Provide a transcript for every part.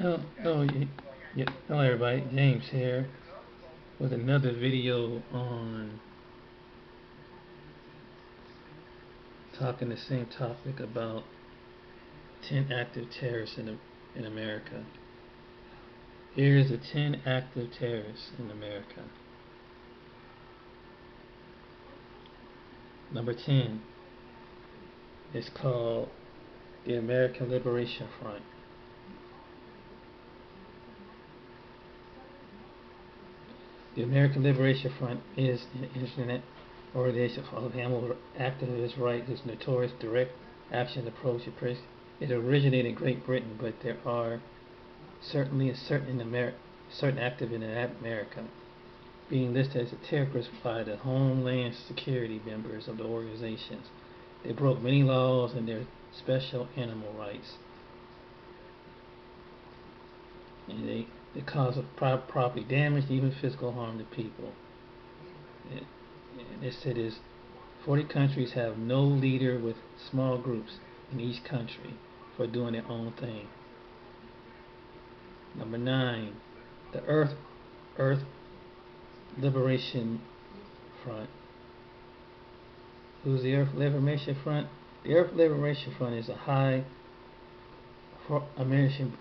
Hello everybody, James here with another video on talking the same topic about 10 active terrorists in America. Here's the 10 active terrorists in America. Number 10 is called the American Liberation Front. The American Liberation Front is an internet organization of activist right whose notorious direct action approach. It originated in Great Britain, but there are certainly certain active in America, being listed as a terrorist by the Homeland Security members of the organizations. They broke many laws and their special animal rights. And they cause property damage, even physical harm to people. It said is 40 countries have no leader with small groups in each country for doing their own thing. Number 9, the Earth Liberation Front. Who's the Earth Liberation Front? The Earth Liberation Front is a high American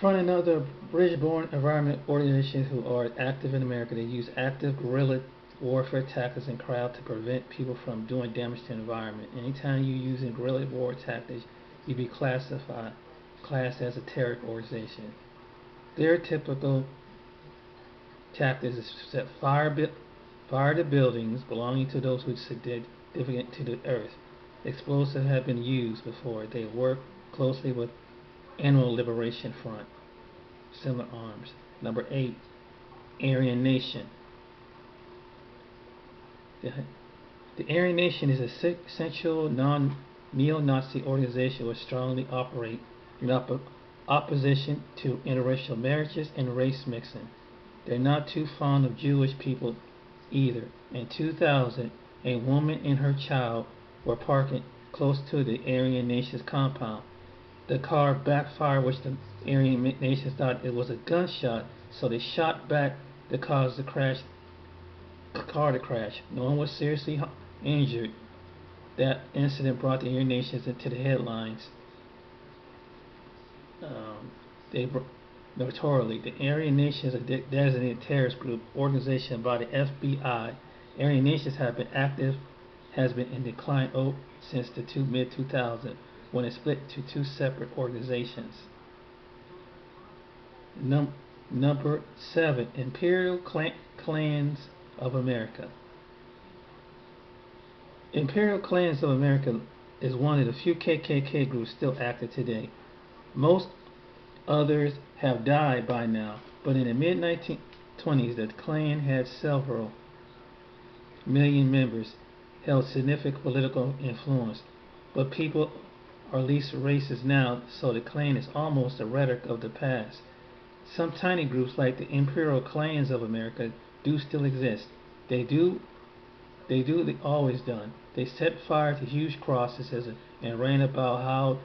front, another British-born environment organization who are active in America. They use active guerrilla warfare tactics and crowd to prevent people from doing damage to the environment. Anytime you're using guerrilla war tactics, you be classed as a terrorist organization. Their typical tactics is to set fire to buildings belonging to those who are significant to the earth. Explosives have been used before. They work closely with Animal Liberation Front, similar arms. Number 8, Aryan Nation. The Aryan Nation is a essential neo-Nazi organization which strongly operate in opposition to interracial marriages and race mixing. They're not too fond of Jewish people either. In 2000, a woman and her child were parking close to the Aryan Nation's compound. The car backfired, which the Aryan Nation thought it was a gunshot, so they shot back to cause the car to crash. No one was seriously injured. That incident brought the Aryan Nations into the headlines. Notoriously, the Aryan Nation is a designated terrorist group organization by the FBI. Aryan Nations has been in decline since the mid-2000s. When it split to two separate organizations. Number 7, Imperial Clans of America. Imperial Clans of America is one of the few KKK groups still active today. Most others have died by now, but in the mid-1920s the Klan had several million members, held significant political influence, but people are least racist now, so the Klan is almost a relic of the past. Some tiny groups like the Imperial Clans of America do still exist. They always done. They set fire to huge crosses and ran about how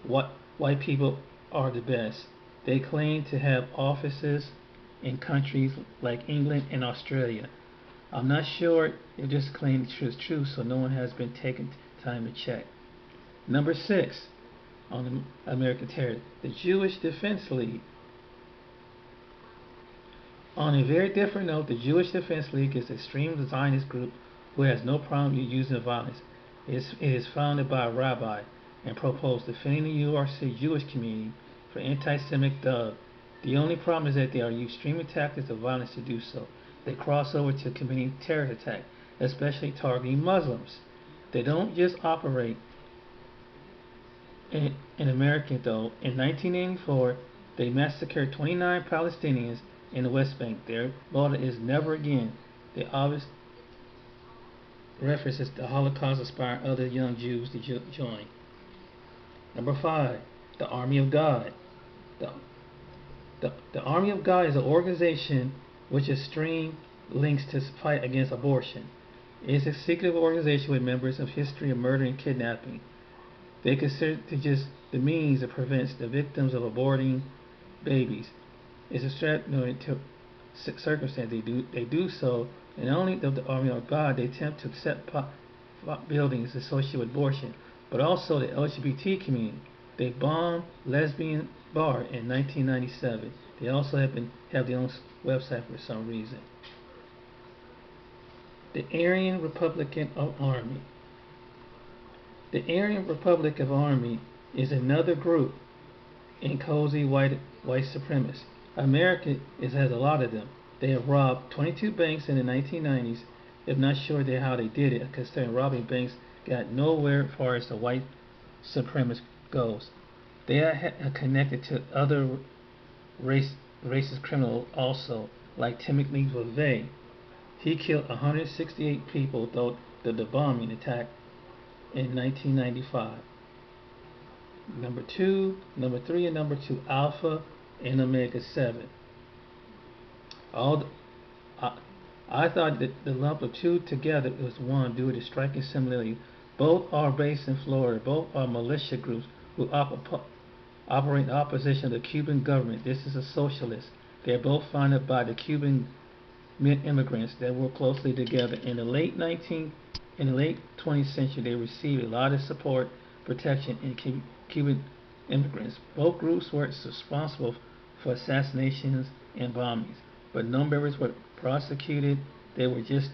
white people are the best. They claim to have offices in countries like England and Australia. I'm not sure if this claim is true, so no one has been taking time to check. Number 6 on the American terror, the Jewish Defense League. On a very different note, the Jewish Defense League is an extreme Zionist group who has no problem using violence. It is founded by a rabbi and proposed defending the U.S.A. Jewish community for anti-Semitic dub. The only problem is that they are using extreme tactics of violence to do so. They cross over to committing terrorist attacks, especially targeting Muslims. They don't just operate in America though. In 1984, they massacred 29 Palestinians in the West Bank. Their motto is never again. The obvious references the Holocaust inspired other young Jews to join. Number 5, the Army of God. The Army of God is an organization which has extreme links to fight against abortion. It is a secret organization with members of history of murder and kidnapping. They consider to just the means that prevents the victims of aborting babies. It's a extraordinary circumstance. They do so, and not only of the army of God, they attempt to accept buildings associated with abortion, but also the LGBT community. They bombed Lesbian Bar in 1997. They also have their own website for some reason. The Aryan Republican Army. The Aryan Republic of Army is another group in cozy white supremacists. America has a lot of them. They have robbed 22 banks in the 1990s. I'm not sure how they did it, considering robbing banks got nowhere as far as the white supremacist goes. They are connected to other racist criminals also, like Timothy LaVey. He killed 168 people though the bombing attack in 1995. Number 3, and number 2, Alpha and Omega 7. All I thought that the lump of two together was one due to the striking similarity. Both are based in Florida. Both are militia groups who operate in opposition to the Cuban government. This is a socialist. They are both founded by the Cuban immigrants that work closely together. In the late 20th century, they received a lot of support, protection in Cuban immigrants. Both groups were responsible for assassinations and bombings, but no members were prosecuted. They were just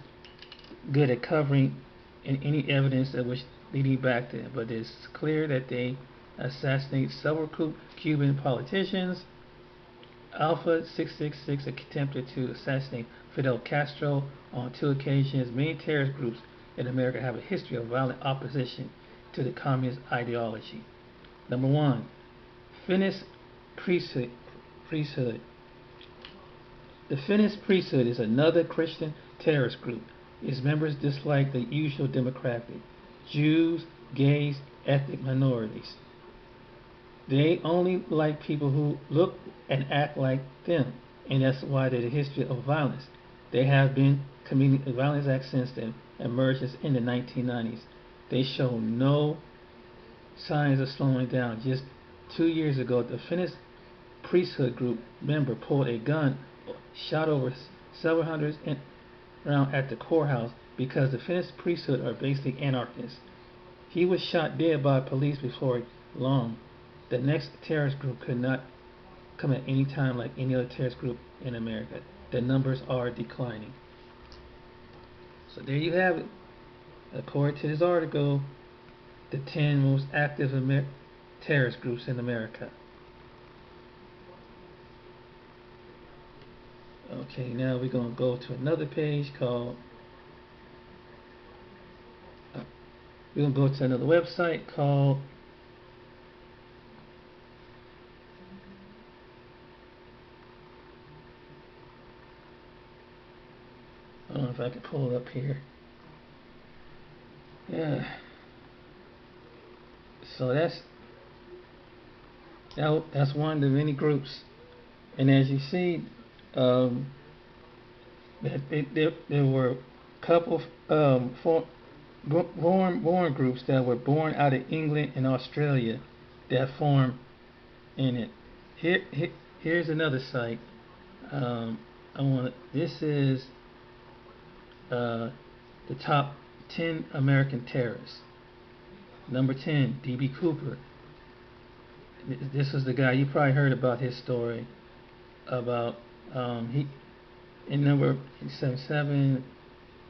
good at covering any evidence that was leading back to them. But it's clear that they assassinated several Cuban politicians. Alpha 666 attempted to assassinate Fidel Castro on 2 occasions. Many terrorist groups in America have a history of violent opposition to the communist ideology. Number 1, Finnish priesthood. The Finnish priesthood is another Christian terrorist group. Its members dislike the usual demographic: Jews, gays, ethnic minorities. They only like people who look and act like them, and that's why there's a history of violence. They have been committing violence acts since the emergence in the 1990s. They show no signs of slowing down. Just 2 years ago, the Finnish priesthood group member pulled a gun, shot over several hundred rounds at the courthouse because the Finnish priesthood are basically anarchists. He was shot dead by police before long. The next terrorist group could not come at any time like any other terrorist group in America. The numbers are declining. So there you have it. According to this article, the 10 most active terrorist groups in America. Okay, now we're going to go to another page called, we're going to go to another website called I don't know if I can pull it up here. Yeah. So that's one of the many groups, and as you see, there were a couple born groups that were born out of England and Australia that formed in it. Here's another site. This is the top 10 American terrorists. Number 10, D.B. Cooper. This was the guy, you probably heard about his story about he in number 77.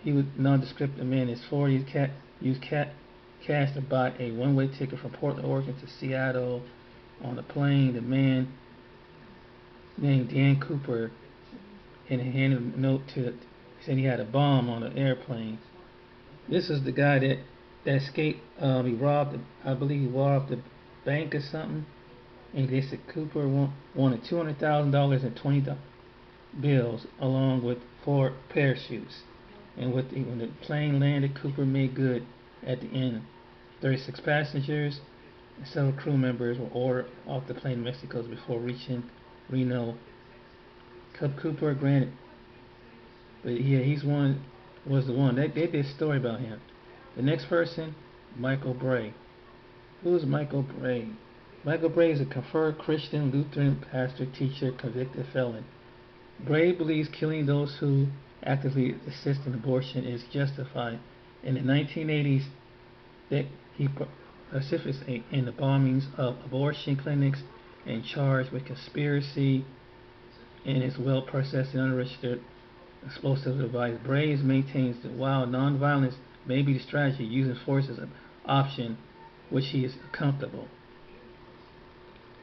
He was nondescript man in his 40s. Used cash to buy a one-way ticket from Portland, Oregon to Seattle. On the plane, the man named Dan Cooper and handed a note saying he had a bomb on the airplane. This is the guy that escaped. He robbed, I believe he robbed the bank or something. And they said Cooper wanted $200,000 in 20 bills along with 4 parachutes. And when the plane landed, Cooper made good at the end. 36 passengers and several crew members were ordered off the plane in Mexico before reaching Reno. Cooper granted, but yeah, was the one. They did a story about him. The next person, Michael Bray. Who is Michael Bray? Michael Bray is a converted Christian Lutheran pastor, teacher, convicted felon. Bray believes killing those who actively assist in abortion is justified. In the 1980s, that he participated in the bombings of abortion clinics and charged with conspiracy and his well-processed and unregistered explosive device. Bray maintains that while nonviolence may be the strategy, using force is an option which he is comfortable.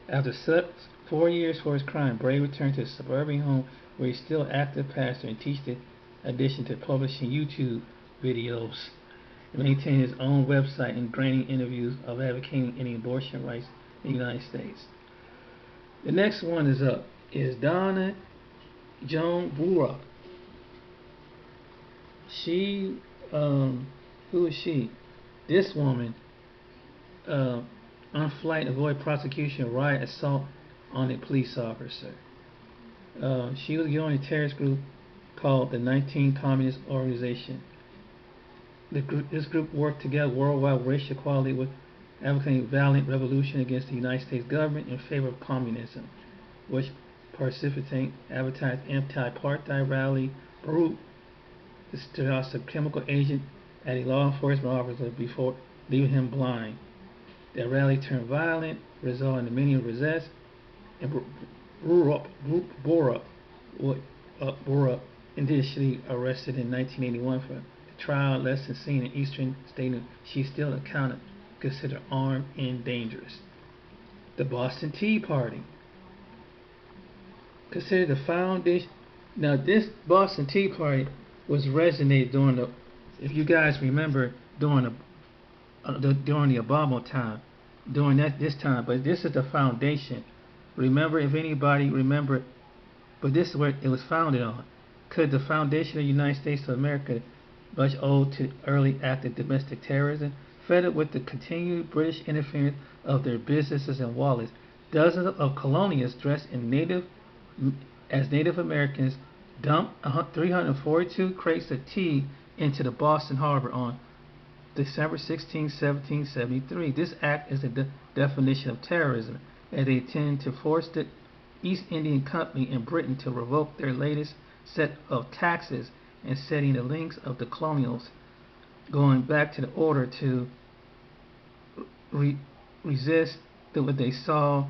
After 4 years for his crime, Bray returned to his suburban home where he's still active pastor and teaches in addition to publishing YouTube videos and maintaining his own website and granting interviews of advocating any abortion rights in the United States. The next one is Donna Jones. She, who is she? This woman, on flight, avoid prosecution, riot, assault on a police officer. She was joining a terrorist group called the 19 Communist Organization. This group worked together worldwide with racial equality, with advocating violent revolution against the United States government in favor of communism, which participating advertised anti-apartheid rally, Baruch, the chemical agent at a law enforcement officer before leaving him blind. That rally turned violent, resulting in many arrests, and Borup initially arrested in 1981 for the trial lesson seen in Eastern stating she's still accounted, considered armed and dangerous. The Boston Tea Party, considered the foundation. Now this Boston Tea Party was resonated during the, if you guys remember, during the Obama time, during this time. But this is the foundation. Remember, if anybody remember, but this is where it was founded on. Could the foundation of the United States of America, much owed to early active domestic terrorism, fettered with the continued British interference of their businesses and wallets. Dozens of colonialists dressed as Native Americans dumped 342 crates of tea into the Boston Harbor on December 16, 1773. This act is the definition of terrorism, as they intend to force the East Indian Company in Britain to revoke their latest set of taxes and setting the links of the colonials going back to the order to resist what they saw